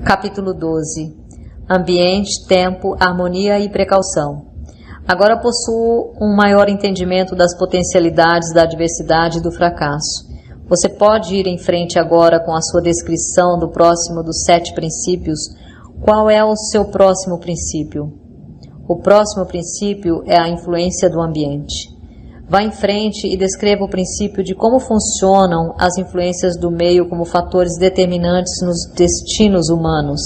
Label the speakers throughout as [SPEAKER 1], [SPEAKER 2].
[SPEAKER 1] Capítulo 12. Ambiente, tempo, harmonia e precaução. Agora possuo um maior entendimento das potencialidades da adversidade e do fracasso. Você pode ir em frente agora com a sua descrição do próximo dos 7 princípios. Qual é o seu próximo princípio? O próximo princípio é a influência do ambiente. Vá em frente e descreva o princípio de como funcionam as influências do meio como fatores determinantes nos destinos humanos.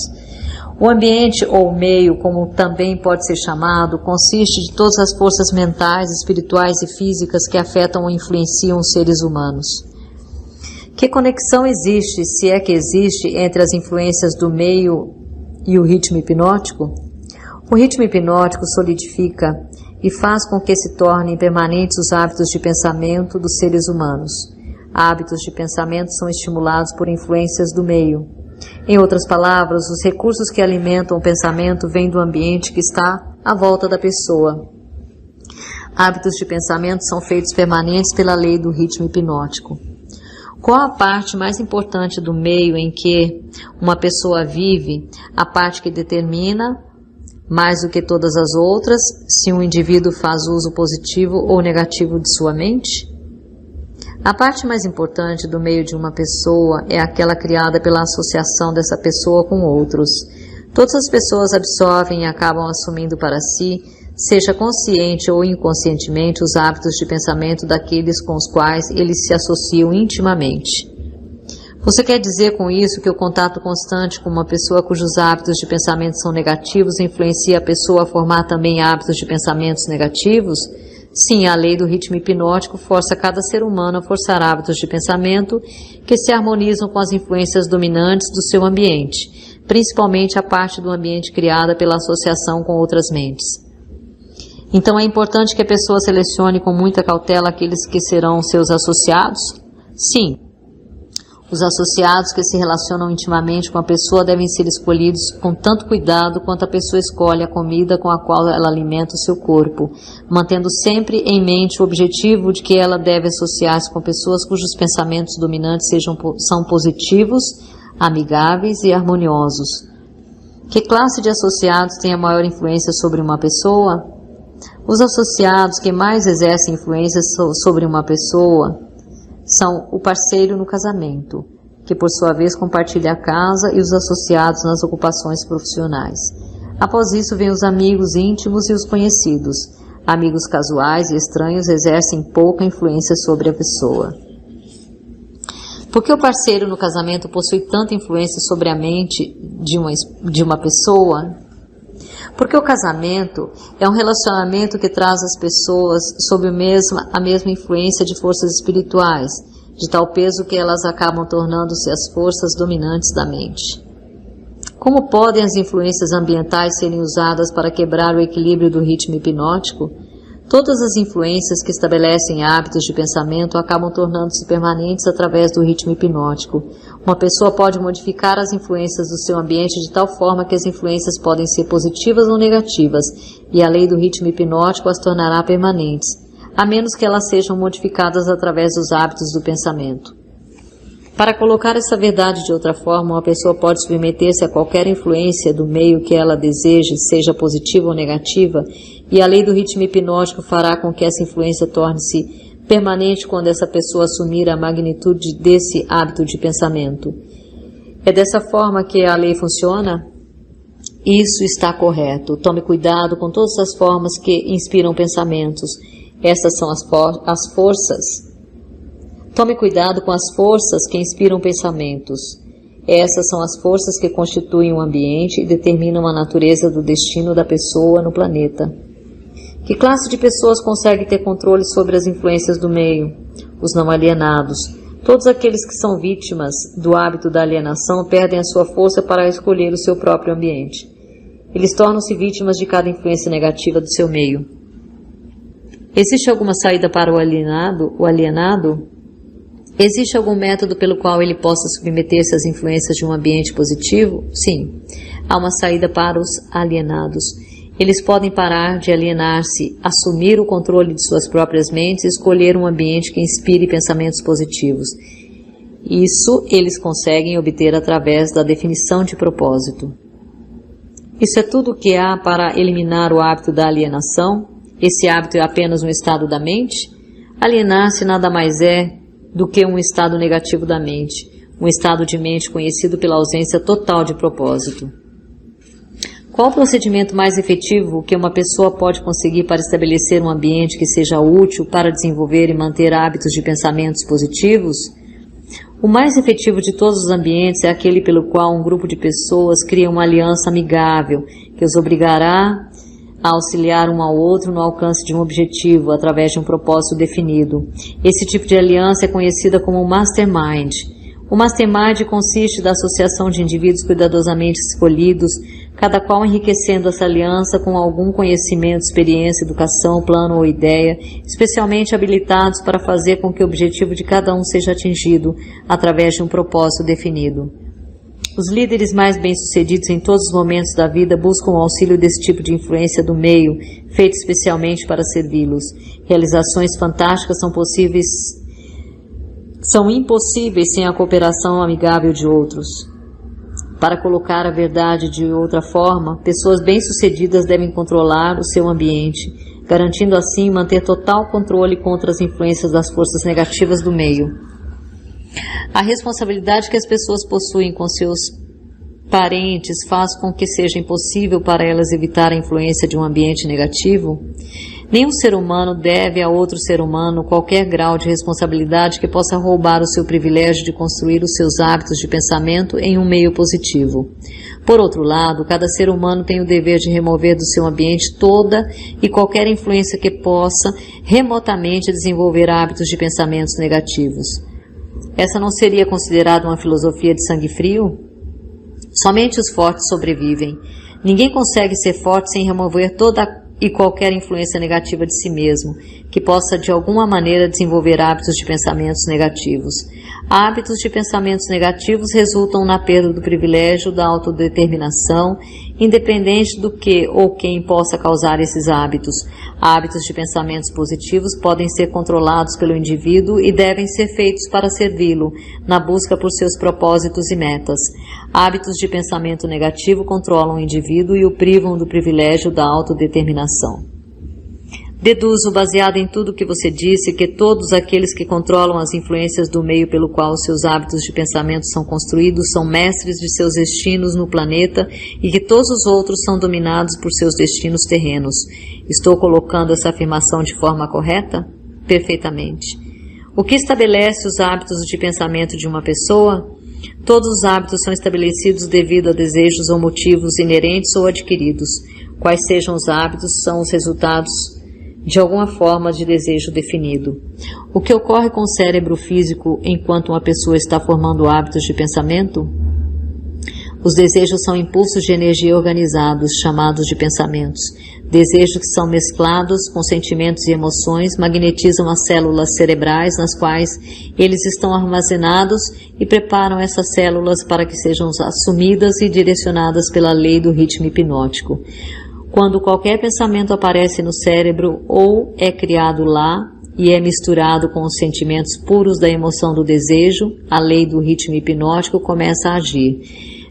[SPEAKER 1] O ambiente, ou meio, como também pode ser chamado, consiste de todas as forças mentais, espirituais e físicas que afetam ou influenciam os seres humanos. Que conexão existe, se é que existe, entre as influências do meio e o ritmo hipnótico? O ritmo hipnótico solidifica e faz com que se tornem permanentes os hábitos de pensamento dos seres humanos. Hábitos de pensamento são estimulados por influências do meio. Em outras palavras, os recursos que alimentam o pensamento vêm do ambiente que está à volta da pessoa. Hábitos de pensamento são feitos permanentes pela lei do ritmo hipnótico. Qual a parte mais importante do meio em que uma pessoa vive, a parte que determina, mais do que todas as outras, se um indivíduo faz uso positivo ou negativo de sua mente? A parte mais importante do meio de uma pessoa é aquela criada pela associação dessa pessoa com outros. Todas as pessoas absorvem e acabam assumindo para si, seja consciente ou inconscientemente, os hábitos de pensamento daqueles com os quais eles se associam intimamente. Você quer dizer com isso que o contato constante com uma pessoa cujos hábitos de pensamento são negativos influencia a pessoa a formar também hábitos de pensamentos negativos? Sim, a lei do ritmo hipnótico força cada ser humano a forçar hábitos de pensamento que se harmonizam com as influências dominantes do seu ambiente, principalmente a parte do ambiente criada pela associação com outras mentes. Então é importante que a pessoa selecione com muita cautela aqueles que serão seus associados? Sim. Os associados que se relacionam intimamente com a pessoa devem ser escolhidos com tanto cuidado quanto a pessoa escolhe a comida com a qual ela alimenta o seu corpo, mantendo sempre em mente o objetivo de que ela deve associar-se com pessoas cujos pensamentos dominantes são positivos, amigáveis e harmoniosos. Que classe de associados tem a maior influência sobre uma pessoa? Os associados que mais exercem influência sobre uma pessoa são o parceiro no casamento, que por sua vez compartilha a casa, e os associados nas ocupações profissionais. Após isso vêm os amigos íntimos e os conhecidos. Amigos casuais e estranhos exercem pouca influência sobre a pessoa. Por que o parceiro no casamento possui tanta influência sobre a mente de uma pessoa? Porque o casamento é um relacionamento que traz as pessoas sob a mesma influência de forças espirituais, de tal peso que elas acabam tornando-se as forças dominantes da mente. Como podem as influências ambientais serem usadas para quebrar o equilíbrio do ritmo hipnótico? Todas as influências que estabelecem hábitos de pensamento acabam tornando-se permanentes através do ritmo hipnótico. Uma pessoa pode modificar as influências do seu ambiente de tal forma que as influências podem ser positivas ou negativas, e a lei do ritmo hipnótico as tornará permanentes, a menos que elas sejam modificadas através dos hábitos do pensamento. Para colocar essa verdade de outra forma, uma pessoa pode submeter-se a qualquer influência do meio que ela deseje, seja positiva ou negativa, e a lei do ritmo hipnótico fará com que essa influência torne-se permanente quando essa pessoa assumir a magnitude desse hábito de pensamento. É dessa forma que a lei funciona? Isso está correto. Tome cuidado com todas as formas que inspiram pensamentos. Essas são as forças. Tome cuidado com as forças que inspiram pensamentos. Essas são as forças que constituem o ambiente e determinam a natureza do destino da pessoa no planeta. Que classe de pessoas consegue ter controle sobre as influências do meio? Os não alienados. Todos aqueles que são vítimas do hábito da alienação perdem a sua força para escolher o seu próprio ambiente. Eles tornam-se vítimas de cada influência negativa do seu meio. Existe alguma saída para o alienado? Existe algum método pelo qual ele possa submeter-se às influências de um ambiente positivo? Sim. Há uma saída para os alienados. Eles podem parar de alienar-se, assumir o controle de suas próprias mentes e escolher um ambiente que inspire pensamentos positivos. Isso eles conseguem obter através da definição de propósito. Isso é tudo o que há para eliminar o hábito da alienação? Esse hábito é apenas um estado da mente? Alienar-se nada mais é do que um estado negativo da mente, um estado de mente conhecido pela ausência total de propósito. Qual o procedimento mais efetivo que uma pessoa pode conseguir para estabelecer um ambiente que seja útil para desenvolver e manter hábitos de pensamentos positivos? O mais efetivo de todos os ambientes é aquele pelo qual um grupo de pessoas cria uma aliança amigável, que os obrigará a auxiliar um ao outro no alcance de um objetivo, através de um propósito definido. Esse tipo de aliança é conhecida como mastermind. O mastermind consiste da associação de indivíduos cuidadosamente escolhidos, cada qual enriquecendo essa aliança com algum conhecimento, experiência, educação, plano ou ideia, especialmente habilitados para fazer com que o objetivo de cada um seja atingido através de um propósito definido. Os líderes mais bem-sucedidos em todos os momentos da vida buscam o auxílio desse tipo de influência do meio, feito especialmente para servi-los. Realizações fantásticas são impossíveis sem a cooperação amigável de outros. Para colocar a verdade de outra forma, pessoas bem-sucedidas devem controlar o seu ambiente, garantindo assim manter total controle contra as influências das forças negativas do meio. A responsabilidade que as pessoas possuem com seus parentes faz com que seja impossível para elas evitar a influência de um ambiente negativo. Nenhum ser humano deve a outro ser humano qualquer grau de responsabilidade que possa roubar o seu privilégio de construir os seus hábitos de pensamento em um meio positivo. Por outro lado, cada ser humano tem o dever de remover do seu ambiente toda e qualquer influência que possa remotamente desenvolver hábitos de pensamentos negativos. Essa não seria considerada uma filosofia de sangue frio? Somente os fortes sobrevivem. Ninguém consegue ser forte sem remover toda e qualquer influência negativa de si mesmo, que possa de alguma maneira desenvolver hábitos de pensamentos negativos. Hábitos de pensamentos negativos resultam na perda do privilégio da autodeterminação, independente do que ou quem possa causar esses hábitos. Hábitos de pensamentos positivos podem ser controlados pelo indivíduo e devem ser feitos para servi-lo, na busca por seus propósitos e metas. Hábitos de pensamento negativo controlam o indivíduo e o privam do privilégio da autodeterminação. Deduzo, baseado em tudo o que você disse, que todos aqueles que controlam as influências do meio pelo qual os seus hábitos de pensamento são construídos são mestres de seus destinos no planeta e que todos os outros são dominados por seus destinos terrenos. Estou colocando essa afirmação de forma correta? Perfeitamente. O que estabelece os hábitos de pensamento de uma pessoa? Todos os hábitos são estabelecidos devido a desejos ou motivos inerentes ou adquiridos. Quais sejam os hábitos, são os resultados de alguma forma de desejo definido. O que ocorre com o cérebro físico enquanto uma pessoa está formando hábitos de pensamento? Os desejos são impulsos de energia organizados, chamados de pensamentos. Desejos que são mesclados com sentimentos e emoções magnetizam as células cerebrais nas quais eles estão armazenados e preparam essas células para que sejam assumidas e direcionadas pela lei do ritmo hipnótico. Quando qualquer pensamento aparece no cérebro ou é criado lá e é misturado com os sentimentos puros da emoção do desejo, a lei do ritmo hipnótico começa a agir,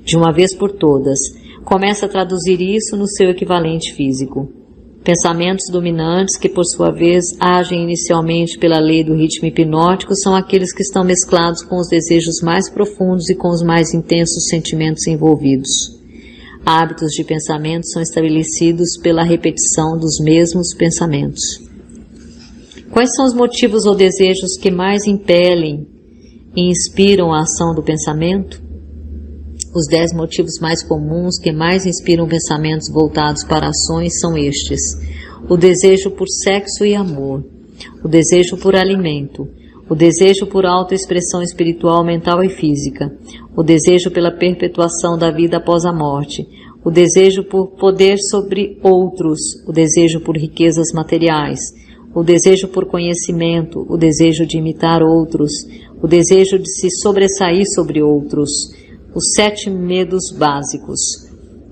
[SPEAKER 1] de uma vez por todas. Começa a traduzir isso no seu equivalente físico. Pensamentos dominantes, que por sua vez agem inicialmente pela lei do ritmo hipnótico, são aqueles que estão mesclados com os desejos mais profundos e com os mais intensos sentimentos envolvidos. Hábitos de pensamento são estabelecidos pela repetição dos mesmos pensamentos. Quais são os motivos ou desejos que mais impelem e inspiram a ação do pensamento? Os 10 motivos mais comuns que mais inspiram pensamentos voltados para ações são estes: o desejo por sexo e amor, o desejo por alimento, o desejo por autoexpressão espiritual, mental e física, o desejo pela perpetuação da vida após a morte, o desejo por poder sobre outros, o desejo por riquezas materiais, o desejo por conhecimento, o desejo de imitar outros, o desejo de se sobressair sobre outros, os 7 medos básicos.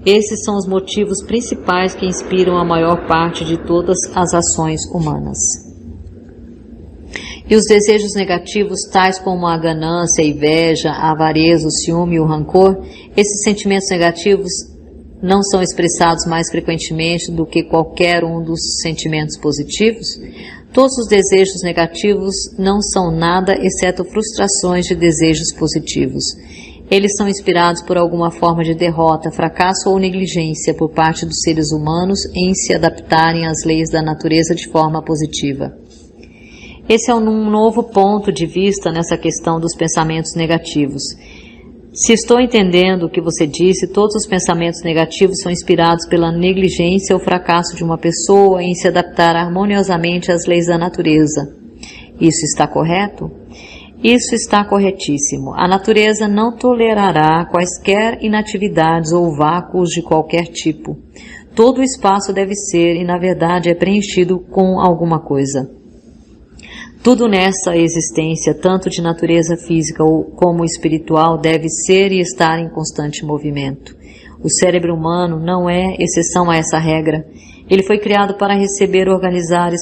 [SPEAKER 1] Esses são os motivos principais que inspiram a maior parte de todas as ações humanas. E os desejos negativos, tais como a ganância, a inveja, a avareza, o ciúme e o rancor, esses sentimentos negativos não são expressados mais frequentemente do que qualquer um dos sentimentos positivos? Todos os desejos negativos não são nada exceto frustrações de desejos positivos. Eles são inspirados por alguma forma de derrota, fracasso ou negligência por parte dos seres humanos em se adaptarem às leis da natureza de forma positiva. Esse é um novo ponto de vista nessa questão dos pensamentos negativos. Se estou entendendo o que você disse, todos os pensamentos negativos são inspirados pela negligência ou fracasso de uma pessoa em se adaptar harmoniosamente às leis da natureza. Isso está correto? Isso está corretíssimo. A natureza não tolerará quaisquer inatividades ou vácuos de qualquer tipo. Todo o espaço deve ser, e na verdade é preenchido com alguma coisa. Tudo nessa existência, tanto de natureza física como espiritual, deve ser e estar em constante movimento. O cérebro humano não é exceção a essa regra. Ele foi criado para receber, organizar,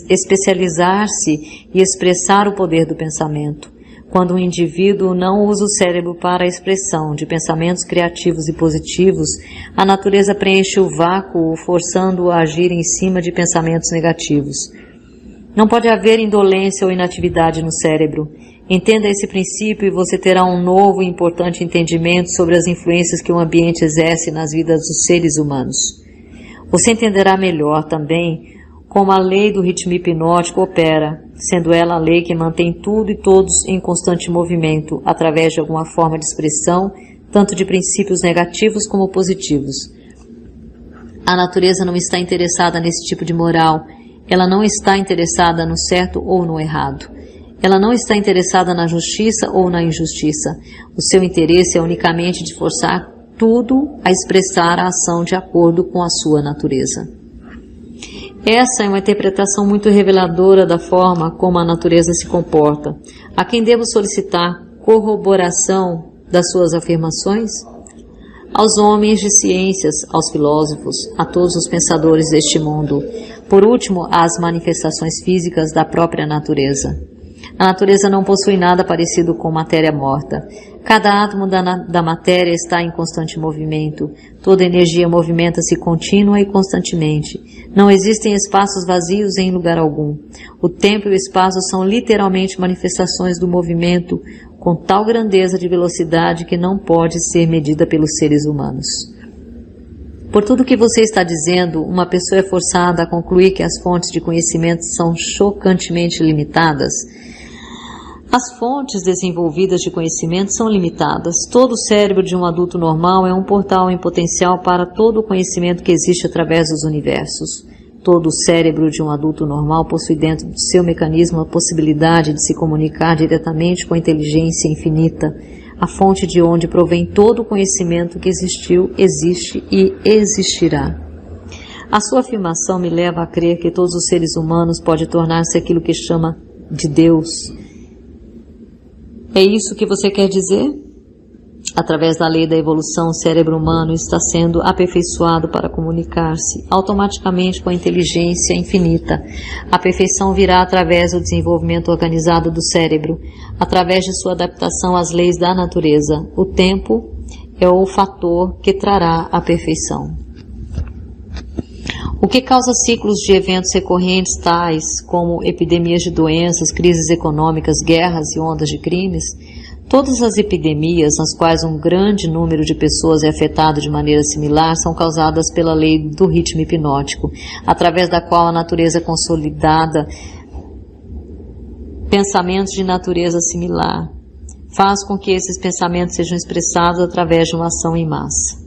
[SPEAKER 1] especializar-se e expressar o poder do pensamento. Quando um indivíduo não usa o cérebro para a expressão de pensamentos criativos e positivos, a natureza preenche o vácuo, forçando-o a agir em cima de pensamentos negativos. Não pode haver indolência ou inatividade no cérebro. Entenda esse princípio e você terá um novo e importante entendimento sobre as influências que o ambiente exerce nas vidas dos seres humanos. Você entenderá melhor também como a lei do ritmo hipnótico opera, sendo ela a lei que mantém tudo e todos em constante movimento, através de alguma forma de expressão, tanto de princípios negativos como positivos. A natureza não está interessada nesse tipo de moral. Ela não está interessada no certo ou no errado. Ela não está interessada na justiça ou na injustiça. O seu interesse é unicamente de forçar tudo a expressar a ação de acordo com a sua natureza. Essa é uma interpretação muito reveladora da forma como a natureza se comporta. A quem devo solicitar corroboração das suas afirmações? Aos homens de ciências, aos filósofos, a todos os pensadores deste mundo. Por último, às manifestações físicas da própria natureza. A natureza não possui nada parecido com matéria morta. Cada átomo da matéria está em constante movimento. Toda energia movimenta-se contínua e constantemente. Não existem espaços vazios em lugar algum. O tempo e o espaço são literalmente manifestações do movimento, com tal grandeza de velocidade que não pode ser medida pelos seres humanos. Por tudo que você está dizendo, uma pessoa é forçada a concluir que as fontes de conhecimento são chocantemente limitadas. As fontes desenvolvidas de conhecimento são limitadas. Todo o cérebro de um adulto normal é um portal em potencial para todo o conhecimento que existe através dos universos. Todo o cérebro de um adulto normal possui dentro do seu mecanismo a possibilidade de se comunicar diretamente com a inteligência infinita, a fonte de onde provém todo o conhecimento que existiu, existe e existirá. A sua afirmação me leva a crer que todos os seres humanos podem tornar-se aquilo que chama de Deus. É isso que você quer dizer? Através da lei da evolução, o cérebro humano está sendo aperfeiçoado para comunicar-se automaticamente com a inteligência infinita. A perfeição virá através do desenvolvimento organizado do cérebro, através de sua adaptação às leis da natureza. O tempo é o fator que trará a perfeição. O que causa ciclos de eventos recorrentes tais como epidemias de doenças, crises econômicas, guerras e ondas de crimes? Todas as epidemias nas quais um grande número de pessoas é afetado de maneira similar são causadas pela lei do ritmo hipnótico, através da qual a natureza consolidada pensamentos de natureza similar faz com que esses pensamentos sejam expressados através de uma ação em massa.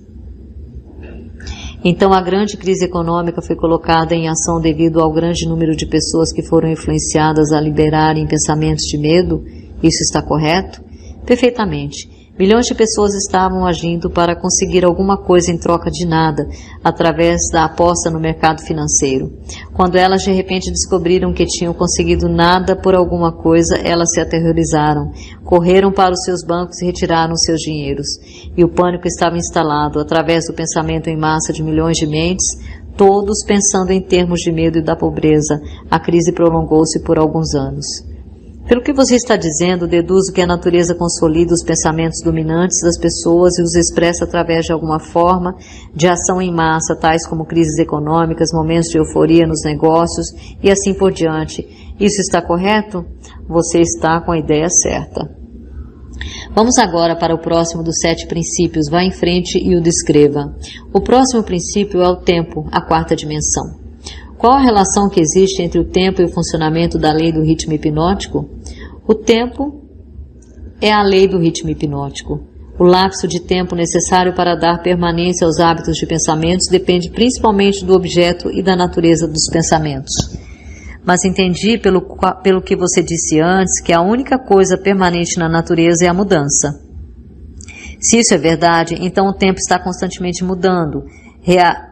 [SPEAKER 1] Então a grande crise econômica foi colocada em ação devido ao grande número de pessoas que foram influenciadas a liberarem pensamentos de medo? Isso está correto? Perfeitamente. Milhões de pessoas estavam agindo para conseguir alguma coisa em troca de nada, através da aposta no mercado financeiro. Quando elas de repente descobriram que tinham conseguido nada por alguma coisa, elas se aterrorizaram, correram para os seus bancos e retiraram seus dinheiros. E o pânico estava instalado, através do pensamento em massa de milhões de mentes, todos pensando em termos de medo e da pobreza. A crise prolongou-se por alguns anos. Pelo que você está dizendo, deduzo que a natureza consolida os pensamentos dominantes das pessoas e os expressa através de alguma forma de ação em massa, tais como crises econômicas, momentos de euforia nos negócios e assim por diante. Isso está correto? Você está com a ideia certa. Vamos agora para o próximo dos 7 princípios. Vá em frente e o descreva. O próximo princípio é o tempo, a 4ª dimensão. Qual a relação que existe entre o tempo e o funcionamento da lei do ritmo hipnótico? O tempo é a lei do ritmo hipnótico. O lapso de tempo necessário para dar permanência aos hábitos de pensamentos depende principalmente do objeto e da natureza dos pensamentos. Mas entendi pelo que você disse antes que a única coisa permanente na natureza é a mudança. Se isso é verdade, então o tempo está constantemente mudando,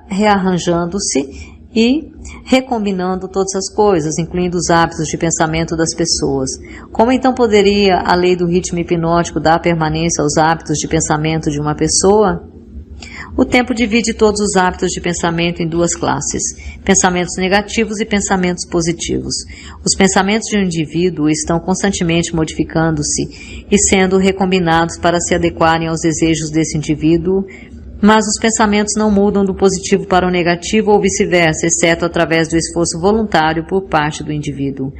[SPEAKER 1] rearranjando-se e recombinando todas as coisas, incluindo os hábitos de pensamento das pessoas. Como então poderia a lei do ritmo hipnótico dar permanência aos hábitos de pensamento de uma pessoa? O tempo divide todos os hábitos de pensamento em 2 classes, pensamentos negativos e pensamentos positivos. Os pensamentos de um indivíduo estão constantemente modificando-se e sendo recombinados para se adequarem aos desejos desse indivíduo, mas os pensamentos não mudam do positivo para o negativo ou vice-versa, exceto através do esforço voluntário por parte do indivíduo.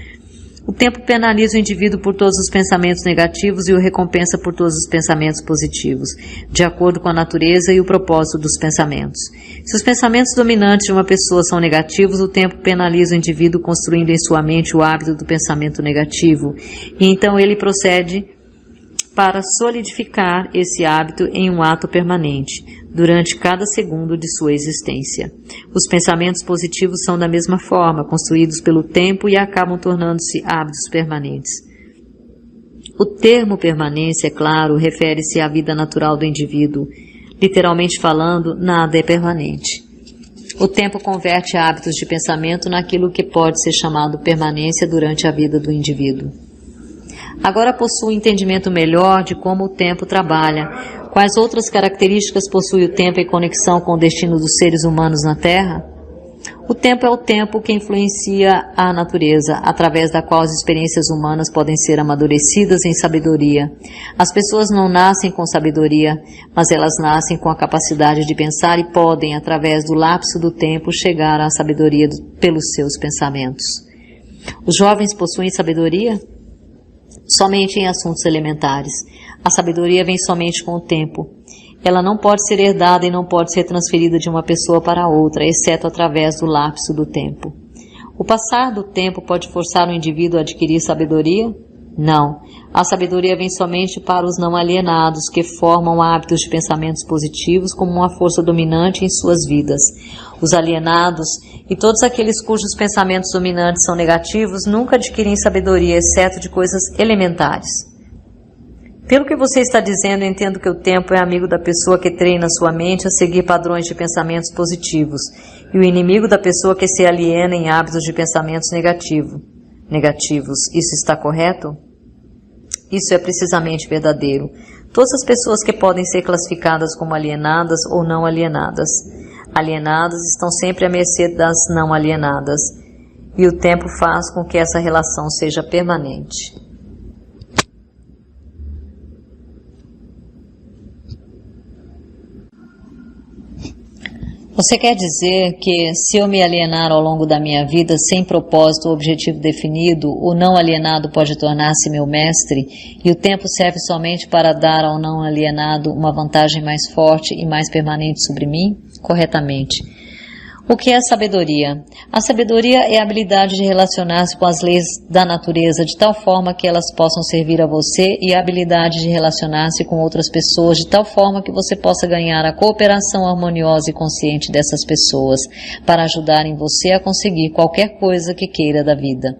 [SPEAKER 1] O tempo penaliza o indivíduo por todos os pensamentos negativos e o recompensa por todos os pensamentos positivos, de acordo com a natureza e o propósito dos pensamentos. Se os pensamentos dominantes de uma pessoa são negativos, o tempo penaliza o indivíduo construindo em sua mente o hábito do pensamento negativo, e então ele procede para solidificar esse hábito em um ato permanente, durante cada segundo de sua existência. Os pensamentos positivos são da mesma forma, construídos pelo tempo e acabam tornando-se hábitos permanentes. O termo permanência, é claro, refere-se à vida natural do indivíduo. Literalmente falando, nada é permanente. O tempo converte hábitos de pensamento naquilo que pode ser chamado permanência durante a vida do indivíduo. Agora possuo um entendimento melhor de como o tempo trabalha. Quais outras características possui o tempo em conexão com o destino dos seres humanos na Terra? O tempo é o tempo que influencia a natureza, através da qual as experiências humanas podem ser amadurecidas em sabedoria. As pessoas não nascem com sabedoria, mas elas nascem com a capacidade de pensar e podem, através do lapso do tempo, chegar à sabedoria pelos seus pensamentos. Os jovens possuem sabedoria? Somente em assuntos elementares. A sabedoria vem somente com o tempo. Ela não pode ser herdada e não pode ser transferida de uma pessoa para outra, exceto através do lapso do tempo. O passar do tempo pode forçar o indivíduo a adquirir sabedoria? Não. A sabedoria vem somente para os não alienados, que formam hábitos de pensamentos positivos como uma força dominante em suas vidas. Os alienados e todos aqueles cujos pensamentos dominantes são negativos nunca adquirem sabedoria, exceto de coisas elementares. Pelo que você está dizendo, eu entendo que o tempo é amigo da pessoa que treina sua mente a seguir padrões de pensamentos positivos, e o inimigo da pessoa que se aliena em hábitos de pensamentos negativos. Isso está correto? Isso é precisamente verdadeiro. Todas as pessoas que podem ser classificadas como alienadas ou não alienadas. Alienadas estão sempre à mercê das não alienadas, e o tempo faz com que essa relação seja permanente. Você quer dizer que, se eu me alienar ao longo da minha vida sem propósito ou objetivo definido, o não alienado pode tornar-se meu mestre, e o tempo serve somente para dar ao não alienado uma vantagem mais forte e mais permanente sobre mim? Corretamente. O que é sabedoria? A sabedoria é a habilidade de relacionar-se com as leis da natureza de tal forma que elas possam servir a você, e a habilidade de relacionar-se com outras pessoas de tal forma que você possa ganhar a cooperação harmoniosa e consciente dessas pessoas para ajudarem você a conseguir qualquer coisa que queira da vida.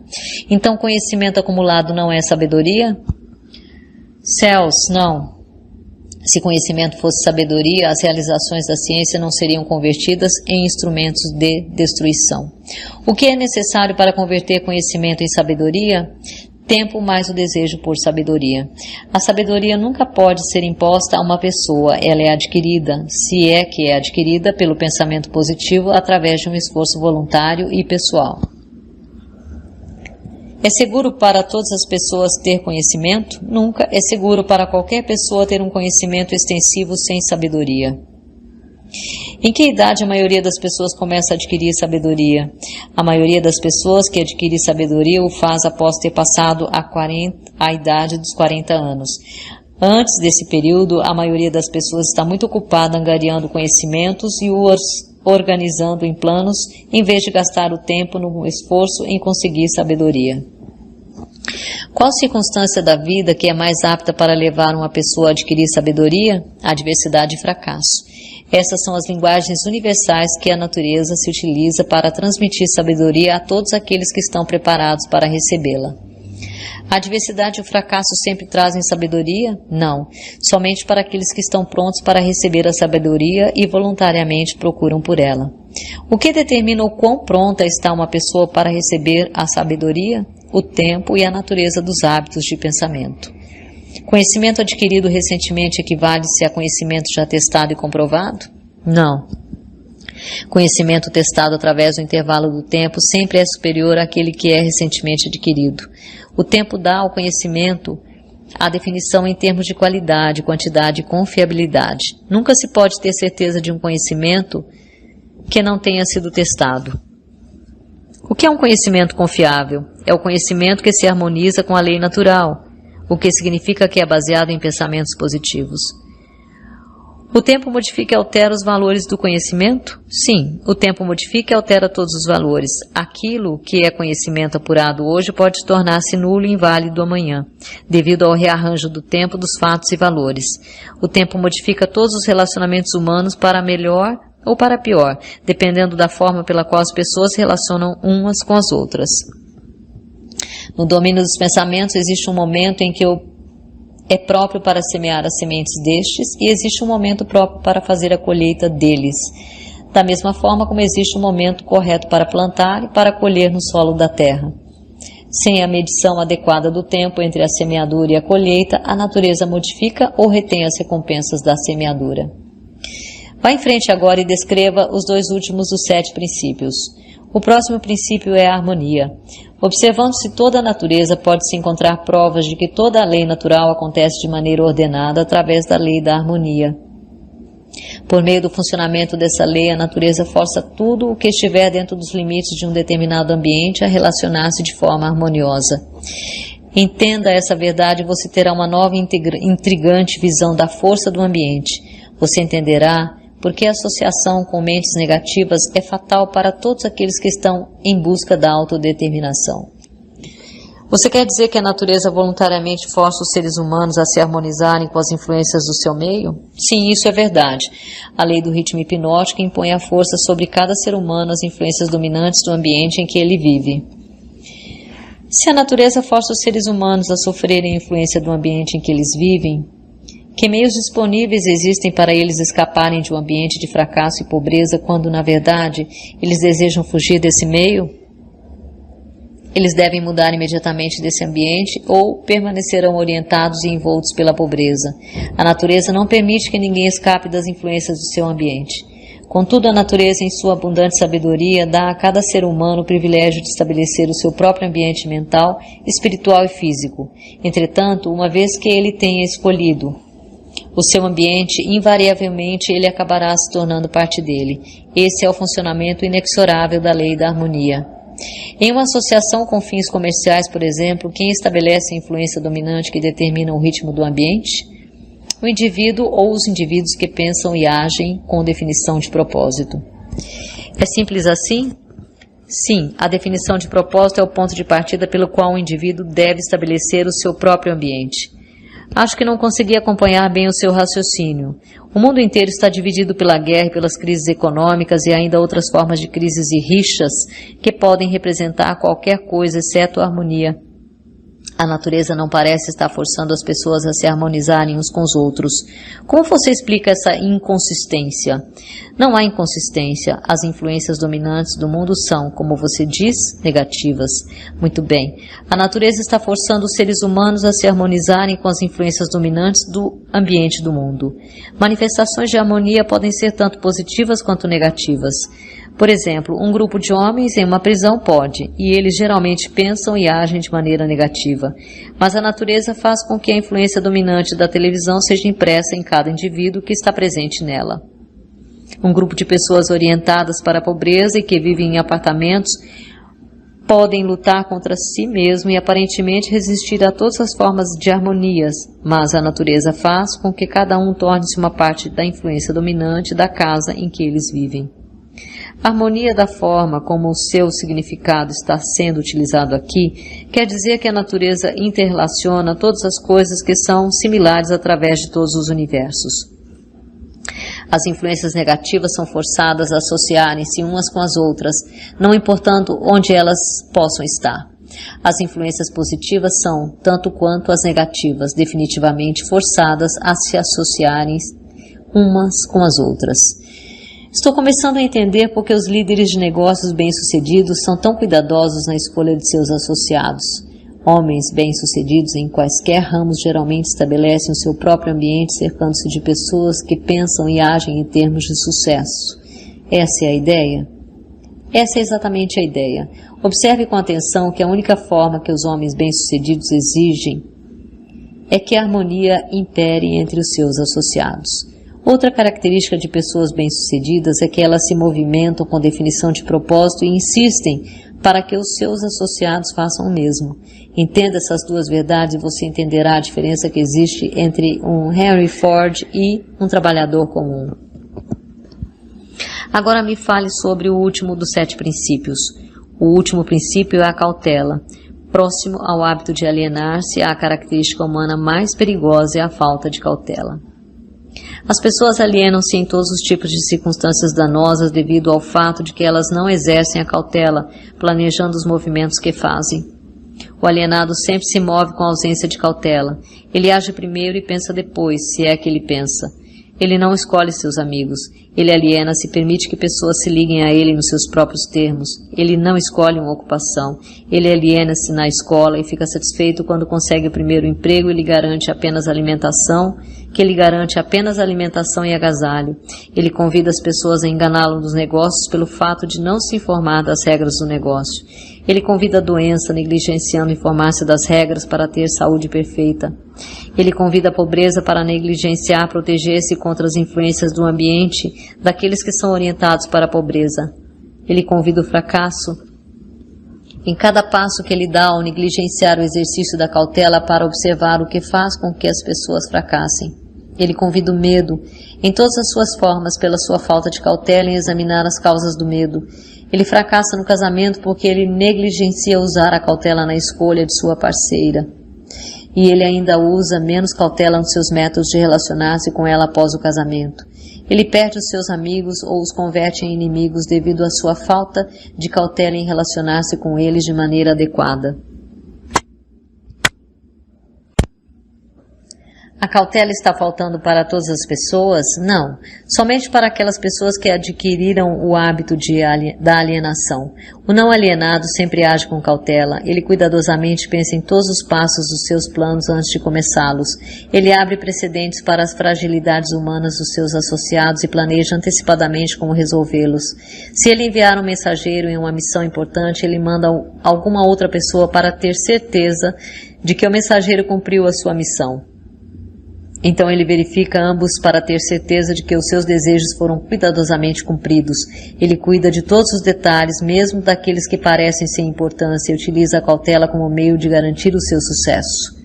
[SPEAKER 1] Então, conhecimento acumulado não é sabedoria? Céus, não. Se conhecimento fosse sabedoria, as realizações da ciência não seriam convertidas em instrumentos de destruição. O que é necessário para converter conhecimento em sabedoria? Tempo mais o desejo por sabedoria. A sabedoria nunca pode ser imposta a uma pessoa, ela é adquirida, se é que é adquirida pelo pensamento positivo através de um esforço voluntário e pessoal. É seguro para todas as pessoas ter conhecimento? Nunca é seguro para qualquer pessoa ter um conhecimento extensivo sem sabedoria. Em que idade a maioria das pessoas começa a adquirir sabedoria? A maioria das pessoas que adquire sabedoria o faz após ter passado a idade dos 40 anos. Antes desse período, a maioria das pessoas está muito ocupada angariando conhecimentos e os organizando em planos, em vez de gastar o tempo no esforço em conseguir sabedoria. Qual circunstância da vida que é mais apta para levar uma pessoa a adquirir sabedoria? Adversidade e fracasso. Essas são as linguagens universais que a natureza se utiliza para transmitir sabedoria a todos aqueles que estão preparados para recebê-la. A adversidade e o fracasso sempre trazem sabedoria? Não, somente para aqueles que estão prontos para receber a sabedoria e voluntariamente procuram por ela. O que determina o quão pronta está uma pessoa para receber a sabedoria? O tempo e a natureza dos hábitos de pensamento. Conhecimento adquirido recentemente equivale-se a conhecimento já testado e comprovado? Não. Conhecimento testado através do intervalo do tempo sempre é superior àquele que é recentemente adquirido. O tempo dá ao conhecimento a definição em termos de qualidade, quantidade e confiabilidade. Nunca se pode ter certeza de um conhecimento que não tenha sido testado. O que é um conhecimento confiável? É o conhecimento que se harmoniza com a lei natural, o que significa que é baseado em pensamentos positivos. O tempo modifica e altera os valores do conhecimento? Sim, o tempo modifica e altera todos os valores. Aquilo que é conhecimento apurado hoje pode tornar-se nulo e inválido amanhã, devido ao rearranjo do tempo, dos fatos e valores. O tempo modifica todos os relacionamentos humanos para melhor ou para pior, dependendo da forma pela qual as pessoas se relacionam umas com as outras. No domínio dos pensamentos existe um momento em que é próprio para semear as sementes destes e existe um momento próprio para fazer a colheita deles. Da mesma forma como existe um momento correto para plantar e para colher no solo da terra. Sem a medição adequada do tempo entre a semeadura e a colheita, a natureza modifica ou retém as recompensas da semeadura. Vá em frente agora e descreva os dois últimos dos 7 princípios. O próximo princípio é a harmonia. Observando-se toda a natureza, pode-se encontrar provas de que toda a lei natural acontece de maneira ordenada através da lei da harmonia. Por meio do funcionamento dessa lei, a natureza força tudo o que estiver dentro dos limites de um determinado ambiente a relacionar-se de forma harmoniosa. Entenda essa verdade e você terá uma nova e intrigante visão da força do ambiente. Você entenderá porque a associação com mentes negativas é fatal para todos aqueles que estão em busca da autodeterminação. Você quer dizer que a natureza voluntariamente força os seres humanos a se harmonizarem com as influências do seu meio? Sim, isso é verdade. A lei do ritmo hipnótico impõe a força sobre cada ser humano as influências dominantes do ambiente em que ele vive. Se a natureza força os seres humanos a sofrerem a influência do ambiente em que eles vivem, que meios disponíveis existem para eles escaparem de um ambiente de fracasso e pobreza quando, na verdade, eles desejam fugir desse meio? Eles devem mudar imediatamente desse ambiente ou permanecerão orientados e envoltos pela pobreza. A natureza não permite que ninguém escape das influências do seu ambiente. Contudo, a natureza, em sua abundante sabedoria, dá a cada ser humano o privilégio de estabelecer o seu próprio ambiente mental, espiritual e físico. Entretanto, uma vez que ele tenha escolhido o seu ambiente, invariavelmente ele acabará se tornando parte dele. Esse é o funcionamento inexorável da lei da harmonia. Em uma associação com fins comerciais, por exemplo, quem estabelece a influência dominante que determina o ritmo do ambiente? O indivíduo ou os indivíduos que pensam e agem com definição de propósito. É simples assim? Sim, a definição de propósito é o ponto de partida pelo qual o indivíduo deve estabelecer o seu próprio ambiente. Acho que não consegui acompanhar bem o seu raciocínio. O mundo inteiro está dividido pela guerra e pelas crises econômicas e ainda outras formas de crises e rixas que podem representar qualquer coisa exceto a harmonia. A natureza não parece estar forçando as pessoas a se harmonizarem uns com os outros. Como você explica essa inconsistência? Não há inconsistência. As influências dominantes do mundo são, como você diz, negativas. Muito bem. A natureza está forçando os seres humanos a se harmonizarem com as influências dominantes do ambiente do mundo. Manifestações de harmonia podem ser tanto positivas quanto negativas. Por exemplo, um grupo de homens em uma prisão pode, e eles geralmente pensam e agem de maneira negativa, mas a natureza faz com que a influência dominante da televisão seja impressa em cada indivíduo que está presente nela. Um grupo de pessoas orientadas para a pobreza e que vivem em apartamentos podem lutar contra si mesmo e aparentemente resistir a todas as formas de harmonias, mas a natureza faz com que cada um torne-se uma parte da influência dominante da casa em que eles vivem. A harmonia da forma como o seu significado está sendo utilizado aqui quer dizer que a natureza interrelaciona todas as coisas que são similares através de todos os universos. As influências negativas são forçadas a associarem-se umas com as outras, não importando onde elas possam estar. As influências positivas são, tanto quanto as negativas, definitivamente forçadas a se associarem umas com as outras. Estou começando a entender por que os líderes de negócios bem-sucedidos são tão cuidadosos na escolha de seus associados. Homens bem-sucedidos em quaisquer ramos geralmente estabelecem o seu próprio ambiente cercando-se de pessoas que pensam e agem em termos de sucesso. Essa é a ideia? Essa é exatamente a ideia. Observe com atenção que a única forma que os homens bem-sucedidos exigem é que a harmonia impere entre os seus associados. Outra característica de pessoas bem-sucedidas é que elas se movimentam com definição de propósito e insistem para que os seus associados façam o mesmo. Entenda essas duas verdades e você entenderá a diferença que existe entre um Henry Ford e um trabalhador comum. Agora me fale sobre o último dos 7 princípios. O último princípio é a cautela. Próximo ao hábito de alienar-se, a característica humana mais perigosa é a falta de cautela. As pessoas alienam-se em todos os tipos de circunstâncias danosas devido ao fato de que elas não exercem a cautela, planejando os movimentos que fazem. O alienado sempre se move com a ausência de cautela. Ele age primeiro e pensa depois, se é que ele pensa. Ele não escolhe seus amigos. Ele aliena-se e permite que pessoas se liguem a ele nos seus próprios termos. Ele não escolhe uma ocupação. Ele aliena-se na escola e fica satisfeito quando consegue o primeiro emprego e lhe garante apenas alimentação, e agasalho. Ele convida as pessoas a enganá-lo nos negócios pelo fato de não se informar das regras do negócio. Ele convida a doença, negligenciando informar-se das regras para ter saúde perfeita. Ele convida a pobreza para negligenciar, proteger-se contra as influências do ambiente daqueles que são orientados para a pobreza. Ele convida o fracasso em cada passo que ele dá ao negligenciar o exercício da cautela para observar o que faz com que as pessoas fracassem. Ele convida o medo em todas as suas formas pela sua falta de cautela em examinar as causas do medo. Ele fracassa no casamento porque ele negligencia usar a cautela na escolha de sua parceira. E ele ainda usa menos cautela nos seus métodos de relacionar-se com ela após o casamento. Ele perde os seus amigos ou os converte em inimigos devido à sua falta de cautela em relacionar-se com eles de maneira adequada. A cautela está faltando para todas as pessoas? Não. Somente para aquelas pessoas que adquiriram o hábito da alienação. O não alienado sempre age com cautela. Ele cuidadosamente pensa em todos os passos dos seus planos antes de começá-los. Ele abre precedentes para as fragilidades humanas dos seus associados e planeja antecipadamente como resolvê-los. Se ele enviar um mensageiro em uma missão importante, ele manda alguma outra pessoa para ter certeza de que o mensageiro cumpriu a sua missão. Então ele verifica ambos para ter certeza de que os seus desejos foram cuidadosamente cumpridos. Ele cuida de todos os detalhes, mesmo daqueles que parecem sem importância, e utiliza a cautela como meio de garantir o seu sucesso.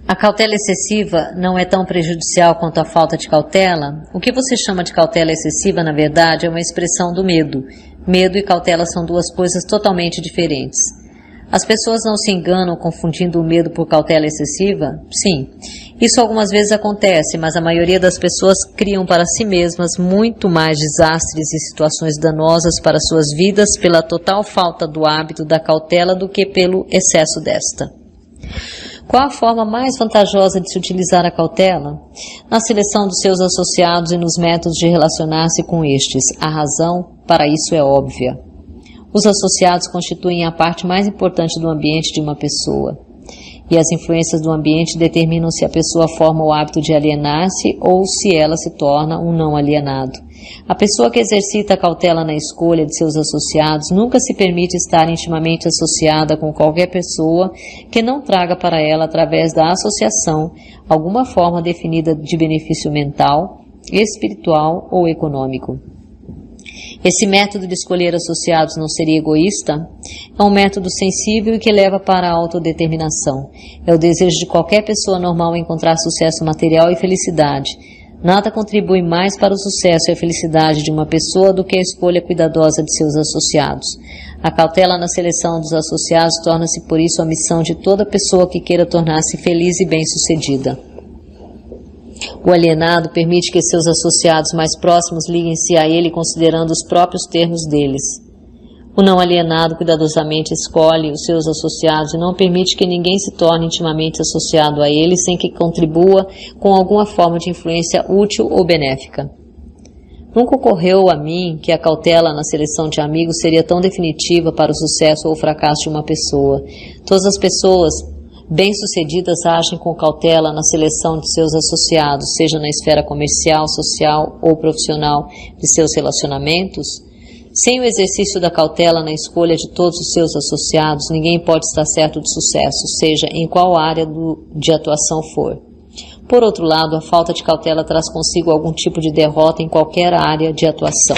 [SPEAKER 1] A cautela excessiva não é tão prejudicial quanto a falta de cautela? O que você chama de cautela excessiva, na verdade, é uma expressão do medo. Medo e cautela são duas coisas totalmente diferentes. As pessoas não se enganam confundindo o medo por cautela excessiva? Sim, isso algumas vezes acontece, mas a maioria das pessoas criam para si mesmas muito mais desastres e situações danosas para suas vidas pela total falta do hábito da cautela do que pelo excesso desta. Qual a forma mais vantajosa de se utilizar a cautela? Na seleção dos seus associados e nos métodos de relacionar-se com estes. A razão para isso é óbvia. Os associados constituem a parte mais importante do ambiente de uma pessoa. e as influências do ambiente determinam se a pessoa forma o hábito de alienar-se ou se ela se torna um não alienado. A pessoa que exercita a cautela na escolha de seus associados nunca se permite estar intimamente associada com qualquer pessoa que não traga para ela, através da associação, alguma forma definida de benefício mental, espiritual ou econômico. Esse método de escolher associados não seria egoísta? É um método sensível e que leva para a autodeterminação. É o desejo de qualquer pessoa normal encontrar sucesso material e felicidade. Nada contribui mais para o sucesso e a felicidade de uma pessoa do que a escolha cuidadosa de seus associados. A cautela na seleção dos associados torna-se por isso a missão de toda pessoa que queira tornar-se feliz e bem-sucedida. O alienado permite que seus associados mais próximos liguem-se a ele considerando os próprios termos deles. O não alienado cuidadosamente escolhe os seus associados e não permite que ninguém se torne intimamente associado a ele sem que contribua com alguma forma de influência útil ou benéfica. Nunca ocorreu a mim que a cautela na seleção de amigos seria tão definitiva para o sucesso ou o fracasso de uma pessoa. Todas as pessoas bem-sucedidas agem com cautela na seleção de seus associados, seja na esfera comercial, social ou profissional de seus relacionamentos. Sem o exercício da cautela na escolha de todos os seus associados, ninguém pode estar certo de sucesso, seja em qual área de atuação for. Por outro lado, a falta de cautela traz consigo algum tipo de derrota em qualquer área de atuação.